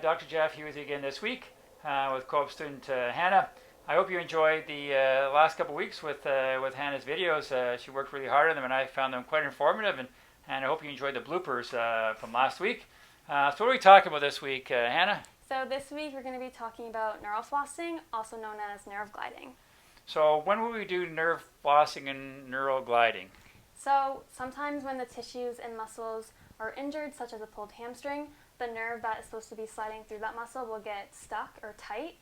Dr. Jeff here with you again this week with co-op student Hannah. I hope you enjoyed the last couple weeks with Hannah's videos. She worked really hard on them and I found them quite informative, and I hope you enjoyed the bloopers from last week. So what are we talking about this week, Hannah? So this week we're going to be talking about neural flossing, also known as nerve gliding. So when will we do nerve flossing and neural gliding? So sometimes when the tissues and muscles are injured, such as a pulled hamstring, the nerve that is supposed to be sliding through that muscle will get stuck or tight.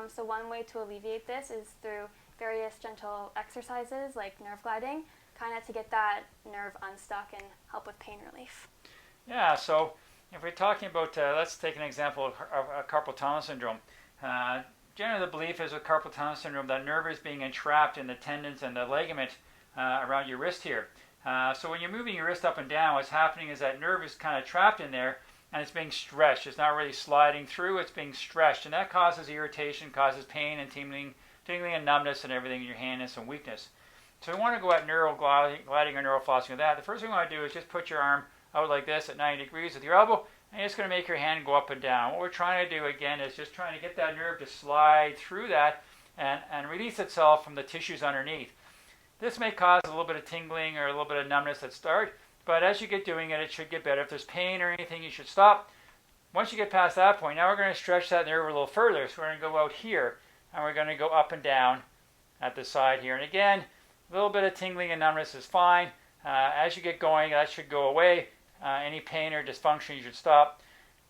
So one way to alleviate this is through various gentle exercises like nerve gliding, kind of to get that nerve unstuck and help with pain relief. Yeah, so if we're talking about, let's take an example of carpal tunnel syndrome. Generally the belief is with carpal tunnel syndrome that nerve is being entrapped in the tendons and the ligament around your wrist here. So when you're moving your wrist up and down, what's happening is that nerve is kind of trapped in there and it's being stretched. It's not really sliding through, it's being stretched, and that causes irritation, causes pain and tingling and numbness and everything in your hand and some weakness. So we want to go at neural gliding or neural flossing with that. The first thing we want to do is just put your arm out like this at 90 degrees with your elbow, and you're just going to make your hand go up and down. What we're trying to do again is just trying to get that nerve to slide through that and release itself from the tissues underneath. This may cause a little bit of tingling or a little bit of numbness at start, but as you get doing it, it should get better. If there's pain or anything, you should stop. Once you get past that point, now we're going to stretch that nerve a little further. So we're going to go out here, and we're going to go up and down at the side here. And again, a little bit of tingling and numbness is fine. As you get going, that should go away. Any pain or dysfunction, you should stop.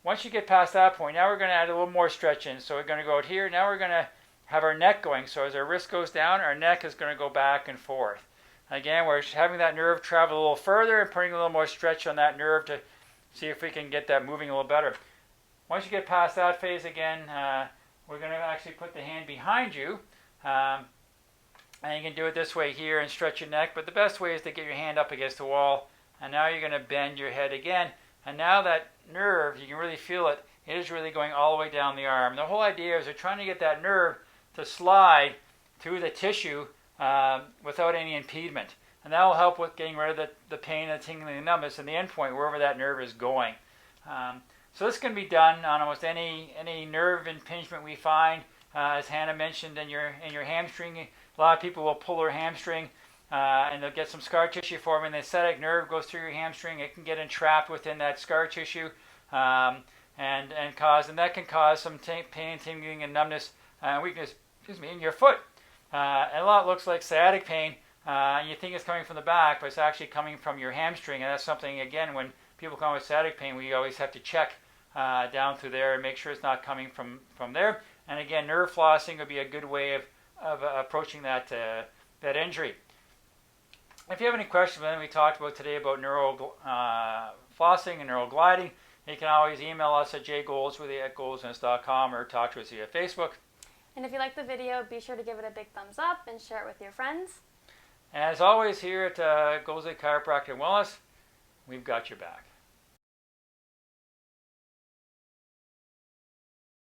Once you get past that point, now we're going to add a little more stretch in. So we're going to go out here. Now we're going to have our neck going. So as our wrist goes down, our neck is going to go back and forth. Again, we're having that nerve travel a little further and putting a little more stretch on that nerve to see if we can get that moving a little better. Once you get past that phase again, we're going to actually put the hand behind you. And you can do it this way here and stretch your neck. But the best way is to get your hand up against the wall. And now you're going to bend your head again. And now that nerve, you can really feel it. It is really going all the way down the arm. The whole idea is we're trying to get that nerve to slide through the tissue without any impediment. And that will help with getting rid of the pain and the tingling and numbness and the end point, wherever that nerve is going. So this can be done on almost any nerve impingement we find. As Hannah mentioned, in your hamstring, a lot of people will pull their hamstring and they'll get some scar tissue forming. The sciatic nerve goes through your hamstring. It can get entrapped within that scar tissue and that can cause some pain, tingling, and numbness and weakness in your foot. And a lot looks like sciatic pain, and you think it's coming from the back, but it's actually coming from your hamstring. And that's something, again, when people come with sciatic pain, we always have to check down through there and make sure it's not coming from there. And again, nerve flossing would be a good way of approaching that injury. If you have any questions about anything we talked about today about neural flossing and neural gliding, you can always email us at jgoldsworthy@goldsness.com or talk to us via Facebook. And if you like the video, be sure to give it a big thumbs up and share it with your friends. As always, here at Goldsworthy Chiropractic and Wellness, we've got your back.